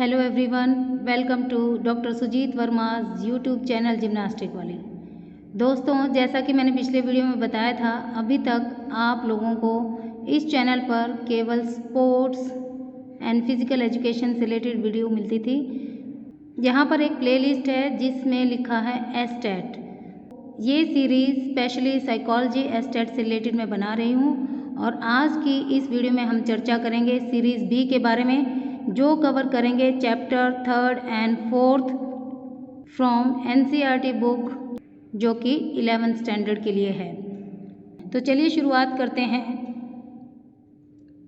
Hello everyone, welcome to doctor Sujeet Verma's YouTube channel gymnastic वाली। दोस्तों, जैसा कि मैंने पिछले वीडियो में बताया था, अभी तक आप लोगों को इस चैनल पर केवल स्पोर्ट्स एंड फिज़िकल एजुकेशन से रिलेटेड वीडियो मिलती थी। यहाँ पर एक प्लेलिस्ट है जिसमें लिखा है एस्टेट। ये सीरीज़ स्पेशली साइकोलॉजी एस्टेट से रिलेटेड मैं बना रही हूँ और आज की इस वीडियो में हम चर्चा करेंगे सीरीज़ बी के बारे में, जो कवर करेंगे chapter 3 and 4 from NCERT book, जो कि 11th स्टैंडर्ड के लिए है। तो चलिए शुरुआत करते हैं।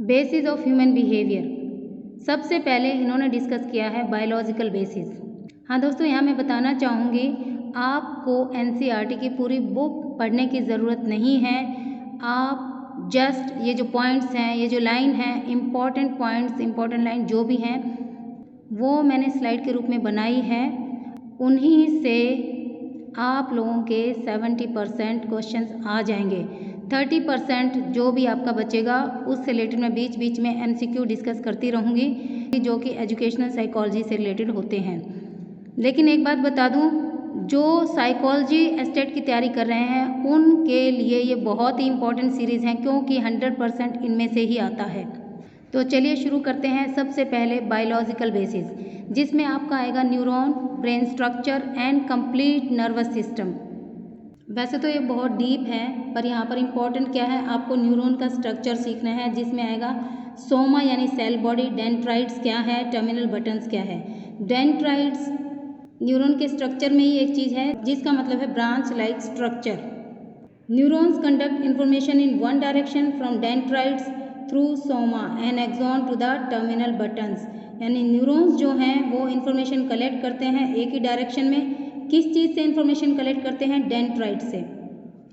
Basis of human behaviour. सबसे पहले इन्होंने डिस्कस किया है बायोलॉजिकल बेसिस। हाँ दोस्तों, यहाँ मैं बताना चाहूँगी, आपको एनसीईआरटी की पूरी बुक पढ़ने की ज़रूरत नहीं है। आप जस्ट ये जो पॉइंट्स हैं, ये जो लाइन है, इम्पॉर्टेंट पॉइंट्स, इम्पॉर्टेंट लाइन जो भी हैं वो मैंने स्लाइड के रूप में बनाई है। उन्हीं से आप लोगों के 70% क्वेश्चंस आ जाएंगे। 30% जो भी आपका बचेगा उससे रिलेटेड मैं बीच बीच में एमसीक्यू डिस्कस करती रहूँगी, जो कि एजुकेशनल साइकोलॉजी से रिलेटेड होते हैं। लेकिन एक बात बता दूँ, जो साइकोलॉजी एस्टेट की तैयारी कर रहे हैं उनके लिए ये बहुत ही इंपॉर्टेंट सीरीज़ है, क्योंकि 100% इनमें से ही आता है। तो चलिए शुरू करते हैं। सबसे पहले बायोलॉजिकल बेसिस, जिसमें आपका आएगा neuron, brain structure and complete nervous system. वैसे तो ये बहुत डीप है, पर यहाँ पर इम्पॉर्टेंट क्या है, आपको न्यूरॉन का स्ट्रक्चर सीखना है, जिसमें आएगा सोमा यानी सेल बॉडी, डेंड्राइट्स क्या है, टर्मिनल बटन्स क्या है। डेंड्राइट्स न्यूरॉन के स्ट्रक्चर में ही एक चीज़ है जिसका मतलब है branch like structure. Neurons conduct information in one direction from dendrites through soma and axon to the terminal buttons. यानी न्यूरॉन्स जो हैं वो इंफॉर्मेशन कलेक्ट करते हैं एक ही डायरेक्शन में। किस चीज़ से इंफॉर्मेशन कलेक्ट करते हैं? डेंड्राइट से।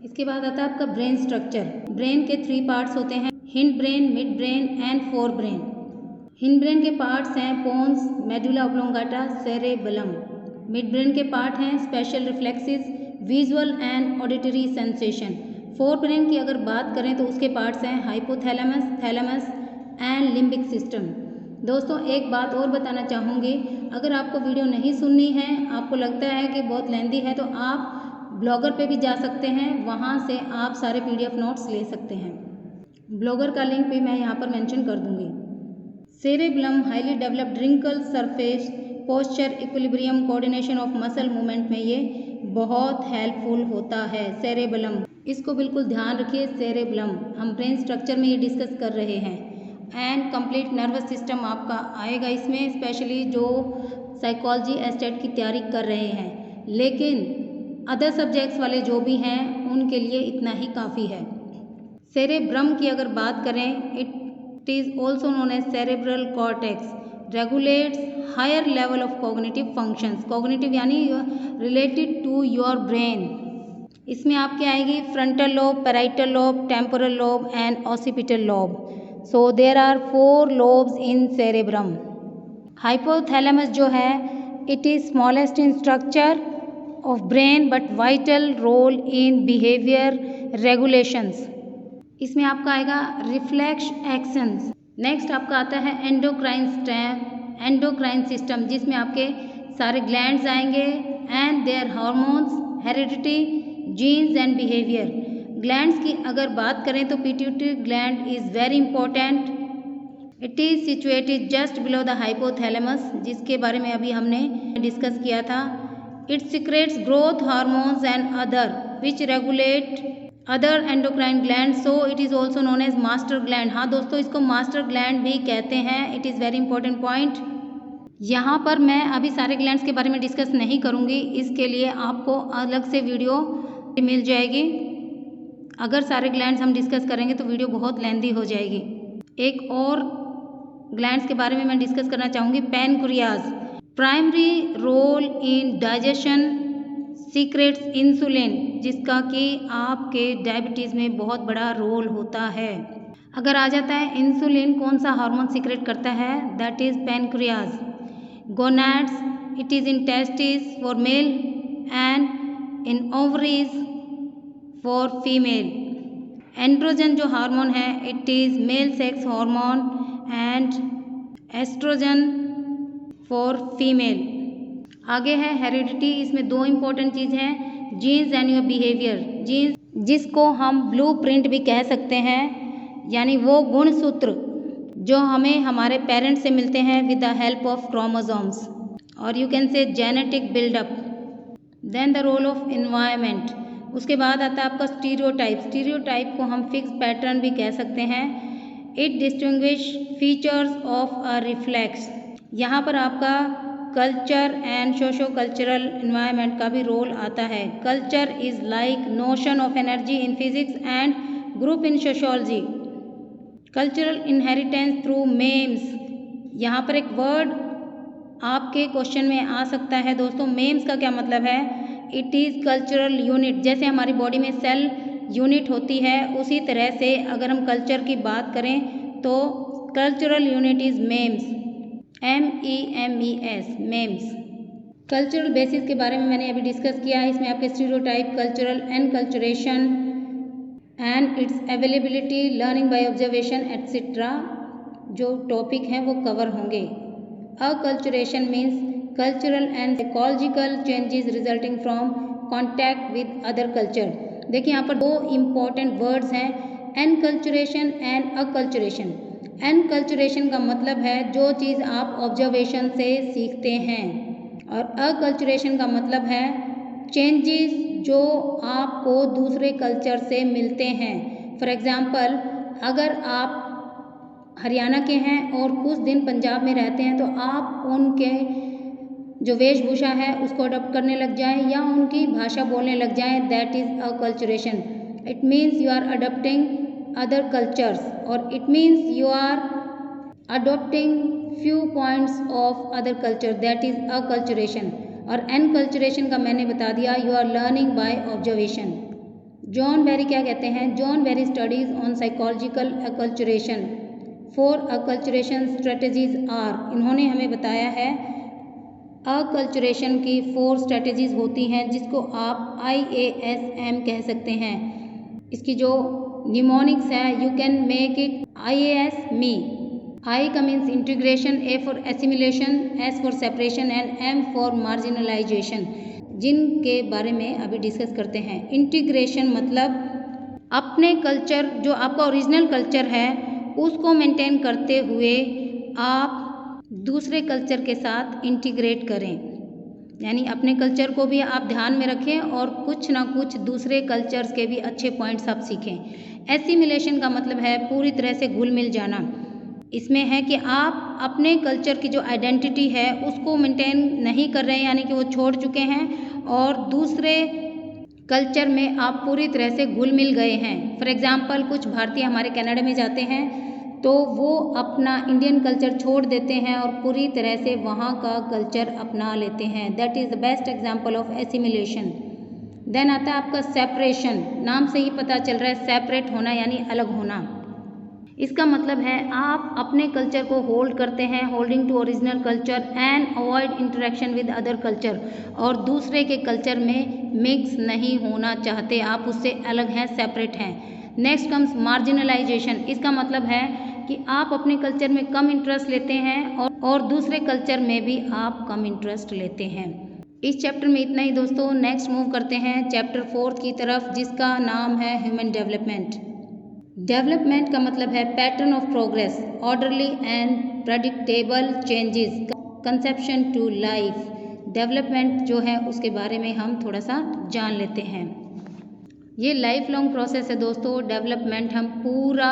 इसके बाद आता है आपका ब्रेन स्ट्रक्चर। ब्रेन के 3 पार्ट्स होते हैं, hind brain, mid brain and fore brain. Hind brain के पार्ट्स हैं pons, medulla oblongata, cerebellum. Mid brain के पार्ट हैं special reflexes, visual and auditory sensation. Fore brain की अगर बात करें तो उसके पार्ट्स हैं hypothalamus, thalamus and limbic system. दोस्तों, एक बात और बताना चाहूँगी, अगर आपको वीडियो नहीं सुननी है, आपको लगता है कि बहुत लेंदी है, तो आप ब्लॉगर पे भी जा सकते हैं, वहाँ से आप सारे PDF नोट्स ले सकते हैं। ब्लॉगर का लिंक भी मैं यहाँ पर मेंशन कर दूँगी। Cerebellum highly developed wrinkle surface posture equilibrium coordination of muscle movement में ये बहुत हेल्पफुल होता है। सेरेबेलम, इसको बिल्कुल ध्यान रखिए। सेरेबेलम हम ब्रेन स्ट्रक्चर में ये डिस्कस कर रहे हैं। एंड कंप्लीट नर्वस सिस्टम आपका आएगा इसमें, स्पेशली जो साइकोलॉजी एस्टेट की तैयारी कर रहे हैं। लेकिन अदर सब्जेक्ट्स वाले जो भी हैं उनके लिए इतना ही काफ़ी है। सेरेब्रम की अगर बात करें, it is also known as cerebral cortex, regulates higher level of cognitive functions. Cognitive यानी रिलेटेड टू योर ब्रेन। इसमें आपके आएगी frontal lobe, parietal lobe, temporal lobe and occipital lobe. So there are 4 lobes in cerebrum. Hypothalamus जो है, it is smallest in structure of brain but vital role in behaviour regulations. इसमें आपका आएगा reflex actions. Next आपका आता है endocrine system, जिसमें आपके सारे ग्लैंड्स आएंगे and their hormones, heredity, genes and behaviour. Glands की अगर बात करें तो pituitary gland is very important. It is situated just below the hypothalamus, जिसके बारे में अभी हमने डिस्कस किया था। It secretes growth hormones and other which regulate other endocrine gland, so it is also known as master gland. हाँ दोस्तों, इसको मास्टर ग्लैंड भी कहते हैं। It is very important point. यहाँ पर मैं अभी सारे ग्लैंड्स के बारे में डिस्कस नहीं करूँगी, इसके लिए आपको अलग से वीडियो मिल जाएगी। अगर सारे ग्लैंड्स हम डिस्कस करेंगे तो वीडियो बहुत लेंदी हो जाएगी। एक और ग्लैंड्स के बारे में मैं डिस्कस करना चाहूँगी, pancreas. Primary role in digestion, secretes insulin, जिसका कि आपके डायबिटीज़ में बहुत बड़ा रोल होता है। अगर आ जाता है इंसुलिन, कौन सा हार्मोन सीक्रेट करता है? That is pancreas. Gonads, it is in testis for male and in ovaries for female. Androgen जो हार्मोन है, it is male sex hormone and estrogen for female. आगे है हेरिडिटी, इसमें दो इम्पोर्टेंट चीज़ हैं, genes and your behaviour. Genes जिसको हम ब्लूप्रिंट भी कह सकते हैं, यानी वो गुणसूत्र जो हमें हमारे पेरेंट्स से मिलते हैं with the help of chromosomes, और you can say genetic buildup. Then the role of environment. उसके बाद आता है आपका स्टीरियोटाइप। स्टीरियोटाइप को हम फिक्स पैटर्न भी कह सकते हैं। It distinguish features of a reflex. यहाँ पर आपका culture and socio cultural environment का भी रोल आता है। Culture is like notion of energy in physics and group in sociology. Cultural inheritance through memes. यहाँ पर एक वर्ड आपके क्वेश्चन में आ सकता है दोस्तों, मेम्स का क्या मतलब है? It is cultural unit. जैसे हमारी बॉडी में सेल यूनिट होती है, उसी तरह से अगर हम कल्चर की बात करें तो cultural unit is memes, MEMES, memes. Cultural basis के बारे में मैंने अभी डिस्कस किया है। इसमें आपके stereotype, cultural enculturation and it's availability, learning by observation etcetera जो टॉपिक हैं वो कवर होंगे। Acculturation means cultural and psychological changes resulting from contact with other culture. देखिए यहाँ पर दो इम्पॉर्टेंट वर्ड्स हैं, एनकल्चरेशन एंड अकल्चरेशन। एनकल्चरेशन का मतलब है जो चीज़ आप ऑब्जर्वेशन से सीखते हैं, और अकल्चरेशन का मतलब है चेंजेस जो आपको दूसरे कल्चर से मिलते हैं। फॉर एग्ज़ाम्पल, अगर आप हरियाणा के हैं और कुछ दिन पंजाब में रहते हैं तो आप उनके जो वेशभूषा है उसको अडॉप्ट करने लग जाएं या उनकी भाषा बोलने लग जाएं, that is acculturation. It means you are adopting other cultures, और it means you are adopting few points of other culture, that is acculturation. और एनकल्चरेशन का मैंने बता दिया, you are learning by observation. John Berry क्या कहते हैं? John Berry studies on psychological acculturation. 4 acculturation strategies are. इन्होंने हमें बताया है अकल्चरेशन की 4 स्ट्रेटजीज होती हैं जिसको आप IASM कह सकते हैं। इसकी जो निमोनिक्स है, you can make it IAS me. I का means integration, A for assimilation, S for separation and M for marginalisation, जिनके बारे में अभी डिस्कस करते हैं। इंटीग्रेशन मतलब अपने कल्चर, जो आपका ओरिजिनल कल्चर है, उसको मेंटेन करते हुए आप दूसरे कल्चर के साथ इंटीग्रेट करें, यानी अपने कल्चर को भी आप ध्यान में रखें और कुछ ना कुछ दूसरे कल्चर्स के भी अच्छे पॉइंट्स आप सीखें। एसिमिलेशन का मतलब है पूरी तरह से घुल मिल जाना। इसमें है कि आप अपने कल्चर की जो आइडेंटिटी है उसको मेंटेन नहीं कर रहे हैं, यानी कि वो छोड़ चुके हैं और दूसरे कल्चर में आप पूरी तरह से घुल मिल गए हैं। फॉर एग्ज़ाम्पल, कुछ भारतीय हमारे कनाडा में जाते हैं तो वो अपना इंडियन कल्चर छोड़ देते हैं और पूरी तरह से वहाँ का कल्चर अपना लेते हैं। That is the best example of assimilation. Then आता है आपका सेपरेशन। नाम से ही पता चल रहा है सेपरेट होना यानी अलग होना। इसका मतलब है आप अपने कल्चर को होल्ड करते हैं, holding to original culture and avoid interaction with other culture, और दूसरे के कल्चर में मिक्स नहीं होना चाहते, आप उससे अलग हैं, सेपरेट हैं। Next comes marginalisation. इसका मतलब है कि आप अपने कल्चर में कम इंटरेस्ट लेते हैं और दूसरे कल्चर में भी आप कम इंटरेस्ट लेते हैं। इस चैप्टर में इतना ही दोस्तों। नेक्स्ट मूव करते हैं चैप्टर 4 की तरफ, जिसका नाम है ह्यूमन डेवलपमेंट। डेवलपमेंट का मतलब है pattern of progress, orderly and predictable changes, conception to life. Development जो है उसके बारे में हम थोड़ा सा जान लेते हैं। ये लाइफ लॉन्ग प्रोसेस है दोस्तों। डेवलपमेंट हम पूरा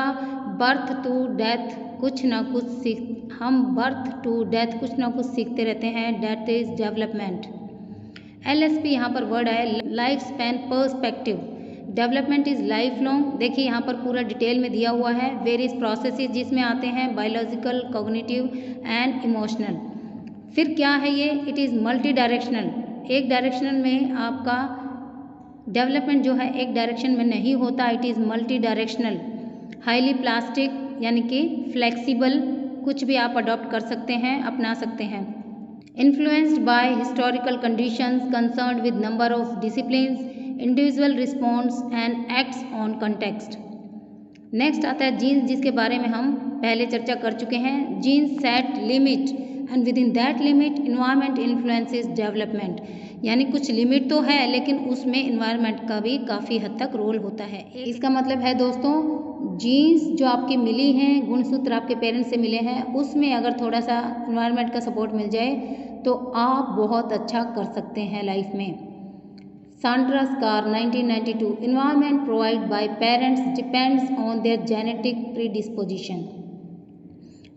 बर्थ टू डेथ कुछ ना कुछ हम बर्थ टू डेथ कुछ ना कुछ सीखते रहते हैं, डेट इज डेवलपमेंट। LSP यहाँ पर वर्ड है, life span perspective. Development is life long. देखिए यहाँ पर पूरा डिटेल में दिया हुआ है, वेरियस प्रोसेसेस जिसमें आते हैं बायोलॉजिकल, कॉग्निटिव एंड इमोशनल। फिर क्या है ये? It is multi directional. एक डायरेक्शनल में आपका डेवलपमेंट जो है एक डायरेक्शन में नहीं होता, it is multi directional. Highly plastic यानी कि फ्लेक्सिबल, कुछ भी आप अडॉप्ट कर सकते हैं, अपना सकते हैं। Influenced by historical conditions, concerned with number of disciplines, individual response and acts on context. Next आता है जीन्स, जिसके बारे में हम पहले चर्चा कर चुके हैं। Genes set limit and within that limit environment influences development. यानी कुछ लिमिट तो है लेकिन उसमें इन्वायरमेंट का भी काफ़ी हद तक रोल होता है। इसका मतलब है दोस्तों, जीन्स जो आपकी मिली हैं, गुणसूत्र आपके पेरेंट्स से मिले हैं, उसमें अगर थोड़ा सा इन्वायरमेंट का सपोर्ट मिल जाए तो आप बहुत अच्छा कर सकते हैं लाइफ में। Sandra scar 1992, environment provide by parents depends on their genetic predisposition.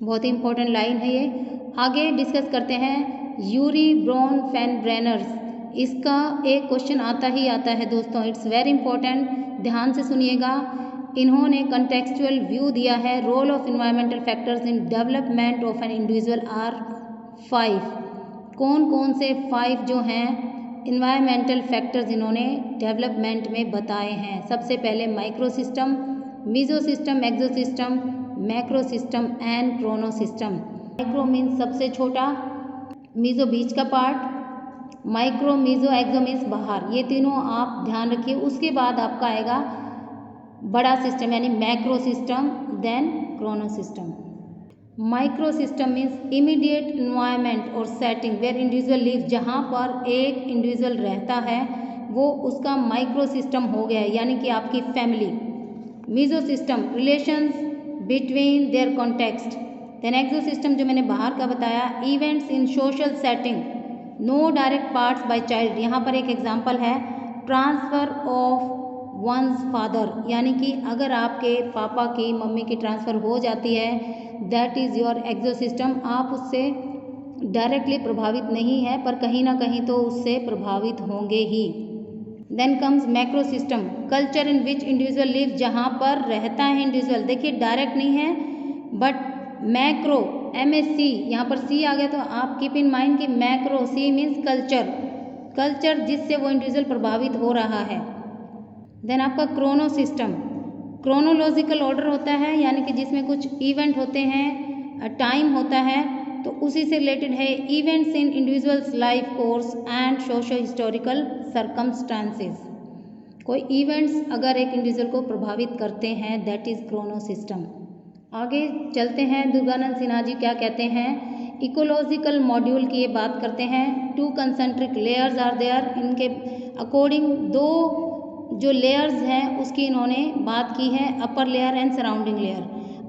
बहुत ही इंपॉर्टेंट लाइन है ये। आगे डिस्कस करते हैं यूरी ब्रॉन फैनब्रेनर्स। इसका एक क्वेश्चन आता ही आता है दोस्तों, इट्स वेरी इंपॉर्टेंट, ध्यान से सुनिएगा। इन्होंने कंटेक्सचुअल व्यू दिया है, role of environmental factors in development of an individual are 5। कौन कौन से 5 जो हैं इन्वायरमेंटल फैक्टर्स इन्होंने डेवलपमेंट में बताए हैं। सबसे पहले micro system, meso system, exo system, macro system and chrono system. Micro means सबसे छोटा, मीजो बीच का part, micro meso exo means बाहर। ये तीनों आप ध्यान रखिए। उसके बाद आपका आएगा बड़ा सिस्टम यानी macro system, then chrono system. Micro system means immediate environment और सेटिंग वेयर इंडिविजुअल लिव। जहाँ पर एक इंडिविजुअल रहता है वो उसका माइक्रो सिस्टम हो गया है, यानी कि आपकी family. Meso system relations between their context. Then exo system जो मैंने बाहर का बताया, events in social setting, no direct parts by child. यहाँ पर एक एग्जाम्पल है ट्रांसफ़र ऑफ वंस फादर, यानी कि अगर आपके पापा की मम्मी की ट्रांसफ़र हो जाती है, that is your exo system. आप उससे डायरेक्टली प्रभावित नहीं है पर कहीं ना कहीं तो उससे प्रभावित होंगे ही। Then comes macro system, culture in which individual live, जहाँ पर रहता है इंडिविजुअल। देखिए डायरेक्ट नहीं है बट मैक्रो, MSC, यहाँ पर C आ गया तो आप कीप इन माइंड कि macro, C means culture, culture जिससे वो इंडिविजुअल प्रभावित हो रहा है। देन आपका क्रोनो सिस्टम, क्रोनोलॉजिकल ऑर्डर होता है, यानी कि जिसमें कुछ इवेंट होते हैं, टाइम होता है, तो उसी से रिलेटेड है। Events in individuals life course and socio historical circumstances. कोई इवेंट्स अगर एक इंडिविजुअल को प्रभावित करते हैं, दैट इज़ क्रोनो सिस्टम। आगे चलते हैं, दुर्गानंद सिन्हा जी क्या कहते हैं। इकोलॉजिकल मॉड्यूल की ये बात करते हैं। 2 कंसेंट्रिक लेयर्स आर देयर। इनके अकॉर्डिंग 2 जो लेयर्स हैं उसकी इन्होंने बात की है, upper layer and surrounding layer.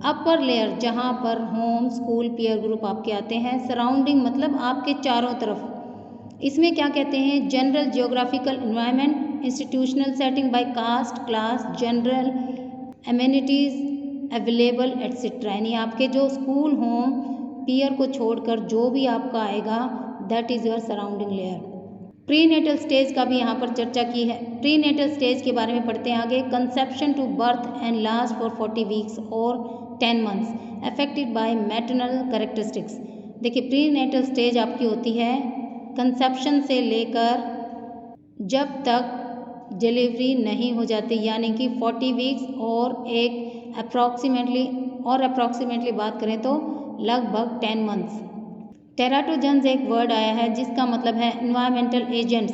Upper layer जहाँ पर होम, स्कूल, पीयर ग्रुप आपके आते हैं, सराउंडिंग मतलब आपके चारों तरफ। इसमें क्या कहते हैं, general geographical environment, institutional setting by caste, class, general amenities available etcetera. यानी आपके जो स्कूल, होम, पीयर को छोड़कर जो भी आपका आएगा, that is your surrounding layer. Prenatal stage का भी यहाँ पर चर्चा की है। प्रीनेटल स्टेज के बारे में पढ़ते हैं आगे। Conception to birth and last for 40 weeks और 10 months affected by maternal characteristics. देखिए प्रीनेटल स्टेज आपकी होती है कंसेप्शन से लेकर जब तक डिलीवरी नहीं हो जाती, यानी कि 40 वीक्स और एक अप्रॉक्सीमेटली बात करें तो लगभग 10 मंथ्स। टेराटोजेंस एक वर्ड आया है जिसका मतलब है इन्वायरमेंटल एजेंट्स।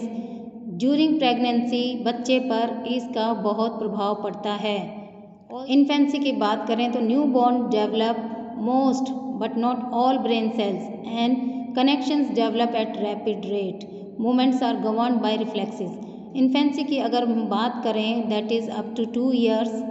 ड्यूरिंग प्रेगनेंसी बच्चे पर इसका बहुत प्रभाव पड़ता है। और इन्फेंसी की बात करें तो new born develop most but not all brain cells and connections develop at rapid rate. Movements are governed by reflexes. Infancy की अगर हम बात करें that is up to 2 years,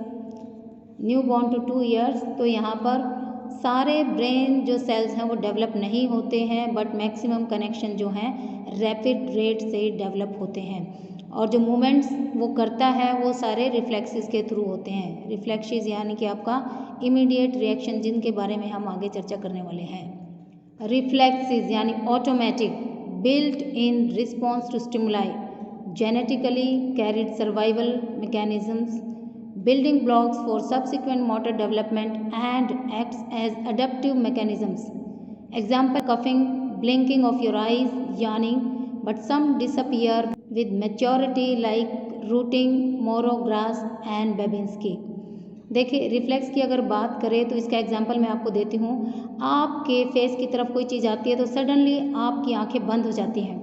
new born to 2 years, तो यहाँ पर सारे ब्रेन जो सेल्स हैं वो डेवलप नहीं होते हैं बट मैक्सिमम कनेक्शन जो हैं रैपिड रेट से डेवलप होते हैं। और जो मूवमेंट्स वो करता है वो सारे रिफ्लेक्सेस के थ्रू होते हैं। रिफ्लेक्सेस यानी कि आपका इमीडिएट रिएक्शन, जिनके बारे में हम आगे चर्चा करने वाले हैं। रिफ्लेक्सेस यानी automatic, built in response to stimuli, genetically carried survival mechanisms, building blocks for subsequent motor development and acts as adaptive mechanisms. Example, coughing, blinking of your eyes, yawning, but some disappear with maturity like rooting, moro grass and Babinski. देखिए reflex की अगर बात करें तो इसका example मैं आपको देती हूँ। आपके फेस की तरफ कोई चीज़ आती है तो सडनली आपकी आंखें बंद हो जाती हैं,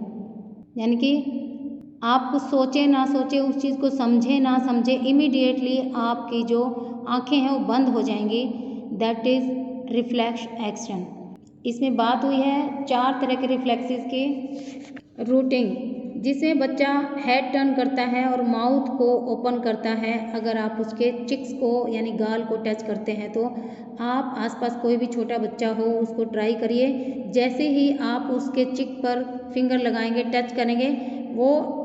यानी कि आप कुछ सोचे ना सोचे, उस चीज़ को समझे ना समझे, इमीडिएटली आपकी जो आंखें हैं वो बंद हो जाएंगी। That is reflex action. इसमें बात हुई है 4 तरह के रिफ्लेक्सेस की। रूटिंग, जिसमें बच्चा हेड टर्न करता है और माउथ को ओपन करता है। अगर आप उसके चिक्स को यानी गाल को टच करते हैं तो आप आसपास कोई भी छोटा बच्चा हो उसको ट्राई करिए। जैसे ही आप उसके चिक पर फिंगर लगाएंगे, टच करेंगे, वो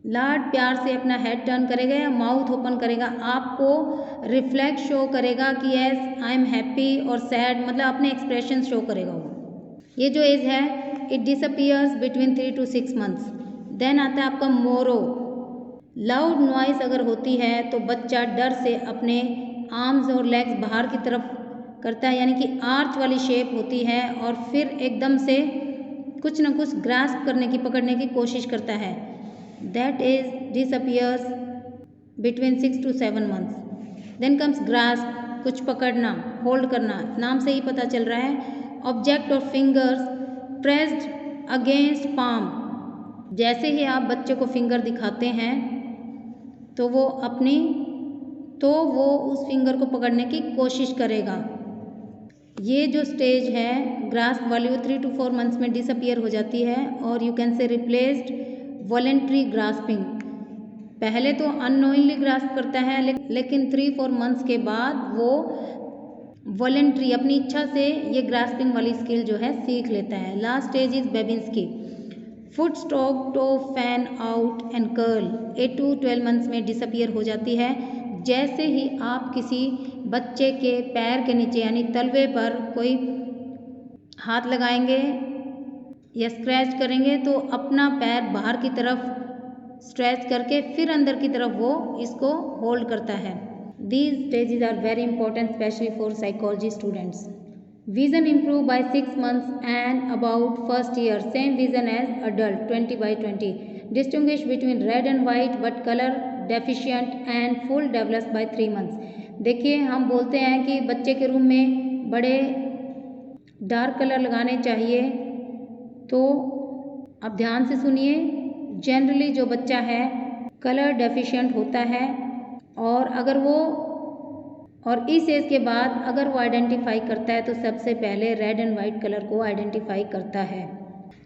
लाड प्यार से अपना हेड टर्न करेगा या माउथ ओपन करेगा, आपको रिफ्लेक्स शो करेगा कि यस आई एम हैप्पी और सैड, मतलब अपने एक्सप्रेशन शो करेगा वो। ये जो एज है it disappears between 3 to 6 months। देन आता है आपका मोरो। लाउड नॉइस अगर होती है तो बच्चा डर से अपने आर्म्स और लेग्स बाहर की तरफ करता है, यानी कि आर्च वाली शेप होती है, और फिर एकदम से कुछ न कुछ ग्रास्प करने की, पकड़ने की कोशिश करता है। That age disappears between 6 to 7 months। Then comes grasp, कुछ पकड़ना, होल्ड करना, नाम से ही पता चल रहा है। ऑब्जेक्ट और फिंगर्स प्रेस्ड अगेंस्ट पाम, जैसे ही आप बच्चे को फिंगर दिखाते हैं तो वो उस फिंगर को पकड़ने की कोशिश करेगा। ये जो स्टेज है ग्रास्प वाली, वो 3 to 4 months में डिसअपियर हो जाती है और यू कैन से रिप्लेस्ड वॉलेंट्री ग्रास्पिंग। पहले तो अननोइंगली ग्रास्प करता है, लेकिन 3-4 months के बाद वो वॉलेंट्री अपनी इच्छा से ये ग्रास्पिंग वाली स्किल जो है सीख लेता है। Last stage is Babinski. Foot stroke, toe, fan out and curl 8 to 12 months में डिसअपियर हो जाती है। जैसे ही आप किसी बच्चे के पैर के नीचे यानी तलवे पर कोई हाथ लगाएंगे या स्क्रैच करेंगे तो अपना पैर बाहर की तरफ स्ट्रेच करके फिर अंदर की तरफ वो इसको होल्ड करता है। These stages are very important especially for psychology students. Vision improve by 6 months and about first year. Same vision as adult 20/20. Distinguish between red and white but color deficient and full develops by 3 months. देखिए हम बोलते हैं कि बच्चे के room में बड़े dark colour लगाने चाहिए, तो अब ध्यान से सुनिए। जनरली जो बच्चा है कलर डेफिशिएंट होता है और इस एज के बाद अगर वो आइडेंटिफाई करता है तो सबसे पहले रेड एंड वाइट कलर को आइडेंटिफाई करता है।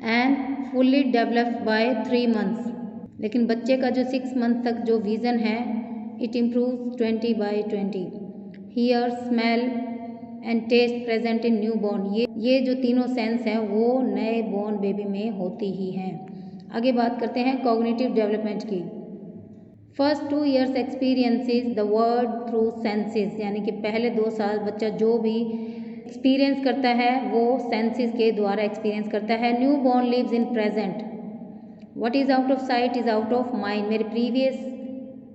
And fully developed by 3 months। लेकिन बच्चे का जो 6 months तक जो विज़न है it improves 20/20। Hear, smell and taste present in new born. ये जो तीनों सेंस हैं वो नए बॉर्न बेबी में होती ही हैं। आगे बात करते हैं कॉग्निटिव डेवलपमेंट की। First 2 years experiences the world through senses, यानी कि पहले 2 साल बच्चा जो भी एक्सपीरियंस करता है वो सेंसेस के द्वारा एक्सपीरियंस करता है। New born lives in present. What is out of sight is out of mind. मेरे प्रीवियस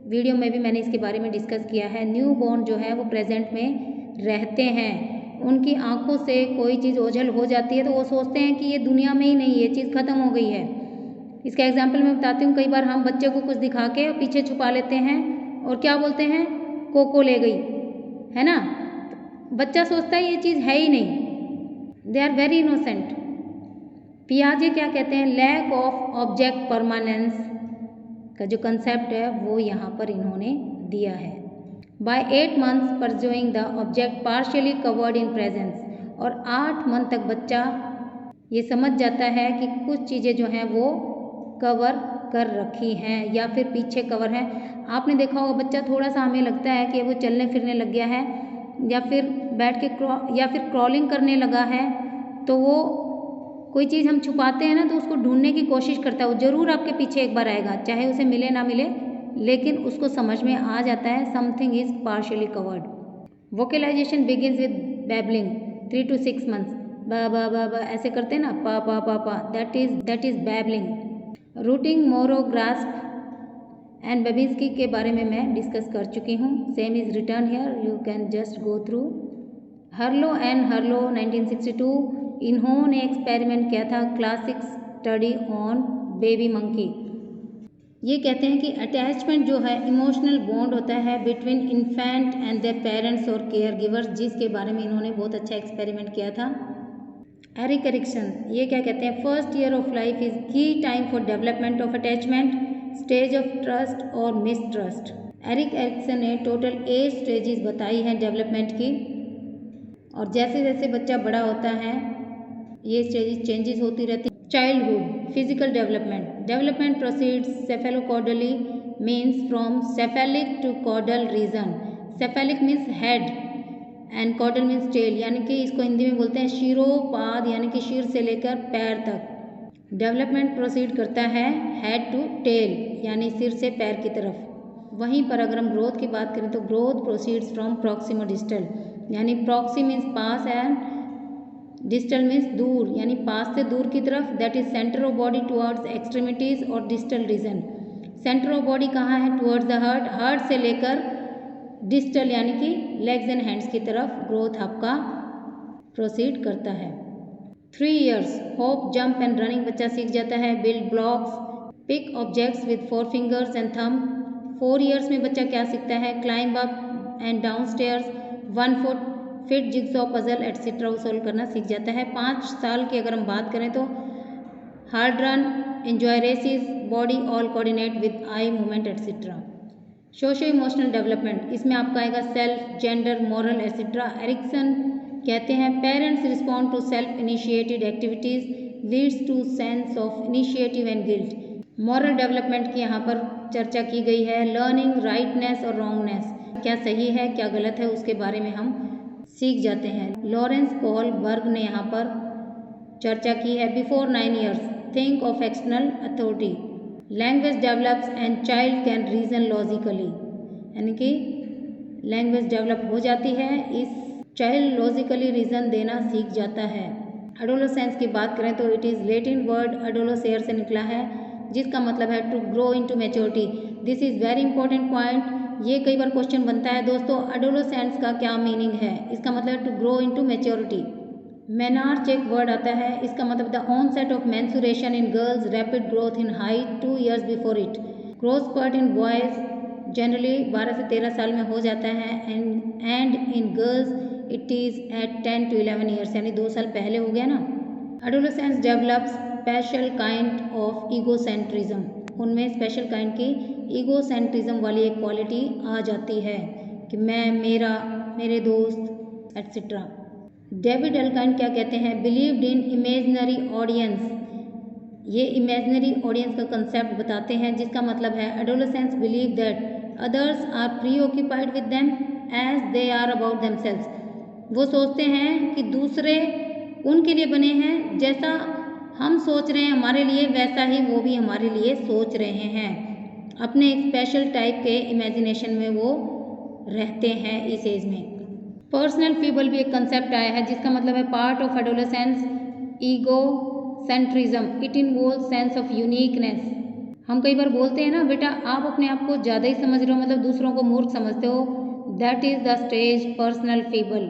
वीडियो में भी मैंने इसके बारे में डिस्कस किया है। न्यू बॉर्न जो है वो प्रेजेंट में रहते हैं। उनकी आंखों से कोई चीज़ ओझल हो जाती है तो वो सोचते हैं कि ये दुनिया में ही नहीं, ये चीज़ ख़त्म हो गई है। इसका एग्जाम्पल मैं बताती हूँ। कई बार हम बच्चे को कुछ दिखा के पीछे छुपा लेते हैं और क्या बोलते हैं, कोको ले गई, है ना। बच्चा सोचता है ये चीज़ है ही नहीं। They are very innocent. पियाजे क्या कहते हैं, लैक ऑफ ऑब्जेक्ट परमानेंस का जो कंसेप्ट है वो यहाँ पर इन्होंने दिया है। By 8 months pursuing the object partially covered in presence. और 8 month तक बच्चा ये समझ जाता है कि कुछ चीज़ें जो हैं वो कवर कर रखी हैं या फिर पीछे कवर है। आपने देखा होगा बच्चा थोड़ा सा हमें लगता है कि वो चलने फिरने लग गया है या फिर बैठ के या फिर क्रॉलिंग करने लगा है, तो वो कोई चीज़ हम छुपाते हैं ना तो उसको ढूंढने की कोशिश करता है। वो ज़रूर आपके पीछे एक बार आएगा, चाहे उसे मिले ना मिले, लेकिन उसको समझ में आ जाता है something is partially covered. Vocalisation begins with babbling 3 to 6 months। बा ऐसे करते हैं ना, पा, that is babbling. Rooting, Moro, grasp and Babinski के बारे में मैं डिस्कस कर चुकी हूँ। Same is return here, you can just go through. Harlow and Harlow 1962, इन्होंने एक्सपेरिमेंट किया था classic study on baby monkey. ये कहते हैं कि अटैचमेंट जो है इमोशनल बॉन्ड होता है between infant and their parents और केयर गिवर्स, जिसके बारे में इन्होंने बहुत अच्छा एक्सपेरिमेंट किया था। एरिक एरिक्सन ये क्या कहते हैं, first year of life is key time for development of attachment, stage of trust और मिसट्रस्ट। एरिक एरिक्सन ने टोटल 8 स्टेजेस बताई हैं डेवलपमेंट की। और जैसे जैसे बच्चा बड़ा होता है ये स्टेजेस चेंजेस होती रहती। Childhood physical development proceeds cephalocaudally means from cephalic to caudal region. Cephalic means head and caudal means tail, यानी कि इसको हिंदी में बोलते हैं शिरोपाद, यानी कि शीर से लेकर पैर तक। डेवलपमेंट प्रोसीड करता है हेड टू टेल, यानी सिर से पैर की तरफ। वहीं पर अगर हम ग्रोथ की बात करें तो growth proceeds from proximodistal, यानी प्रॉक्सी मीन्स पास एंड डिस्टल मीन्स दूर, यानी पास से दूर की तरफ। That is center of body towards extremities और distal region. Center of body कहाँ है? टुवर्ड्स द हार्ट, हार्ट से लेकर डिस्टल यानी कि लेग्स एंड हैंड्स की तरफ ग्रोथ आपका प्रोसीड करता है। 3 years hop jump and running बच्चा सीख जाता है। Build blocks, pick objects with 4 fingers and thumb. 4 years में बच्चा क्या सीखता है? Climb up and down stairs, 1 foot, fit jigsaw puzzle etcetera solve करना सीख जाता है। 5 साल की अगर हम बात करें तो hard run, enjoy races, body all coordinate with eye movement etcetera. Socio emotional development, इसमें आपका आएगा self, gender, moral etcetera. Erikson कहते हैं parents respond to self initiated activities leads to sense of initiative and guilt. Moral development की यहाँ पर चर्चा की गई है। लर्निंग राइटनेस और रॉन्गनेस, क्या सही है क्या गलत है उसके बारे में हम सीख जाते हैं। लॉरेंस कोहलबर्ग ने यहाँ पर चर्चा की है। Before 9 years think of external authority. Language develops and child can reason logically, यानी कि लैंग्वेज डेवलप हो जाती है, इस चाइल्ड लॉजिकली रीजन देना सीख जाता है। एडोलेसेंस की बात करें तो it is Latin word adolescere से निकला है, जिसका मतलब है to grow into maturity. This is very important point. ये कई बार क्वेश्चन बनता है दोस्तों, एडोलेसेंस का क्या मीनिंग है? इसका मतलब है to grow into maturity. Menarche एक वर्ड आता है, इसका मतलब the onset of menstruation in girls, rapid growth in height 2 years before it. Growth spurt in boys generally 12 से 13 साल में हो जाता है and in girls it is at 10 to 11 years, यानी 2 साल पहले हो गया ना। Adolescence develops special kind of egocentrism, उनमें स्पेशल काइंड की ईगोसेंट्रिज्म वाली एक क्वालिटी आ जाती है कि मैं, मेरा, मेरे दोस्त एटसेट्रा। डेविड एल्काइन क्या कहते हैं? Believed in imaginary audience. ये इमेजनरी ऑडियंस का कंसेप्ट बताते हैं, जिसका मतलब है adolescents believe that others are preoccupied with them as they are about themselves. वो सोचते हैं कि दूसरे उनके लिए बने हैं, जैसा हम सोच रहे हैं हमारे लिए वैसा ही वो भी हमारे लिए सोच रहे हैं। अपने एक स्पेशल टाइप के इमेजिनेशन में वो रहते हैं इस एज में। पर्सनल फीबल भी एक कंसेप्ट आया है, जिसका मतलब है part of adolescence ego centrism. It involve sense of uniqueness. हम कई बार बोलते हैं ना, बेटा आप अपने आप को ज़्यादा ही समझ रहे हो, मतलब दूसरों को मूर्ख समझते हो। That is the stage personal feeble.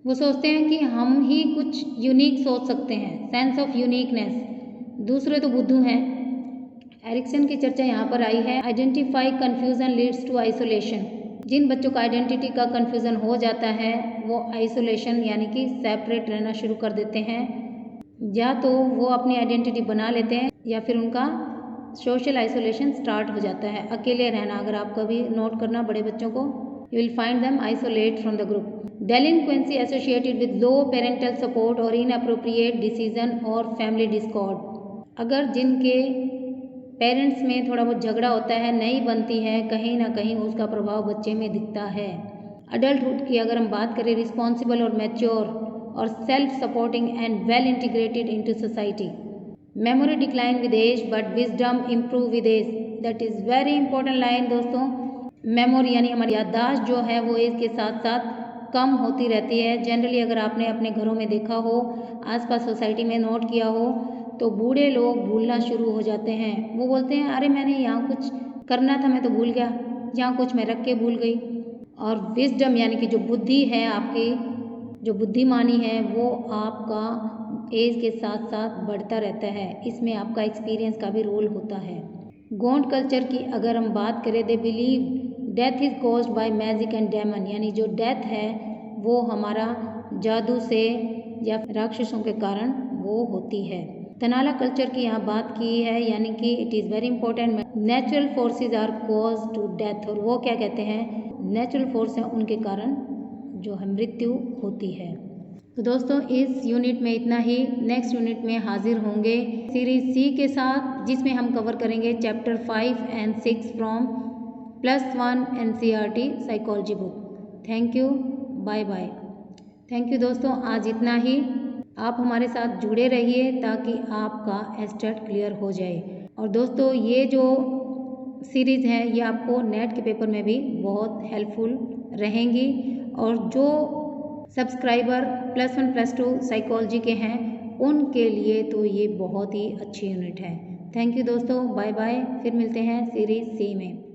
वो सोचते हैं कि हम ही कुछ यूनिक सोच सकते हैं, सेंस ऑफ यूनिकनेस, दूसरे तो बुद्धू हैं। एरिक्सन की चर्चा यहाँ पर आई है। Identify confusion leads to isolation. जिन बच्चों का आइडेंटिटी का कन्फ्यूज़न हो जाता है वो आइसोलेशन यानी कि सेपरेट रहना शुरू कर देते हैं, या तो वो अपनी आइडेंटिटी बना लेते हैं या फिर उनका सोशल आइसोलेशन स्टार्ट हो जाता है, अकेले रहना। अगर आप कभी नोट करना बड़े बच्चों को, you will find them isolate from the group. Delinquency associated with low parental support और इनअप्रोप्रिएट डिसीजन और फैमिली डिस्कॉर्ड। अगर जिनके पेरेंट्स में थोड़ा बहुत झगड़ा होता है, नहीं बनती है, कहीं ना कहीं उसका प्रभाव बच्चे में दिखता है। अडल्टहुड की अगर हम बात करें, रिस्पॉन्सिबल और मैच्योर और self supporting and well integrated into society. Memory decline with age but wisdom improve with age. That is very important line दोस्तों। मेमोरी यानी हमारी याददाश्त जो है वो एज के साथ साथ कम होती रहती है। जनरली अगर आपने अपने घरों में देखा हो, आसपास सोसाइटी में नोट किया हो, तो बूढ़े लोग भूलना शुरू हो जाते हैं। वो बोलते हैं अरे मैंने यहाँ कुछ करना था मैं तो भूल गया, यहाँ कुछ मैं रख के भूल गई। और विजडम यानी कि जो बुद्धि है आपकी, जो बुद्धिमानी है वो आपका एज के साथ साथ बढ़ता रहता है। इसमें आपका एक्सपीरियंस का भी रोल होता है। गोंड कल्चर की अगर हम बात करें, they believe death is caused by magic and demon, यानी जो डेथ है वो हमारा जादू से या राक्षसों के कारण वो होती है। तनाला कल्चर की यहाँ बात की है, यानी कि it is very important. Natural forces are cause to death, और वो क्या कहते हैं, नेचुरल फोर्स हैं उनके कारण जो है मृत्यु होती है। तो दोस्तों इस यूनिट में इतना ही। नेक्स्ट यूनिट में हाजिर होंगे सीरीज सी के साथ, जिसमें हम कवर करेंगे chapter 5 and 6 from +1 NCERT psychology book. Thank you, bye bye. Thank you दोस्तों, आज इतना ही। आप हमारे साथ जुड़े रहिए ताकि आपका एस्टेट क्लियर हो जाए। और दोस्तों ये जो सीरीज़ है ये आपको नेट के पेपर में भी बहुत हेल्पफुल रहेंगी। और जो सब्सक्राइबर +1 +2 साइकोलॉजी के हैं उनके लिए तो ये बहुत ही अच्छी यूनिट है। थैंक यू दोस्तों, बाय बाय। फिर मिलते हैं सीरीज सी में।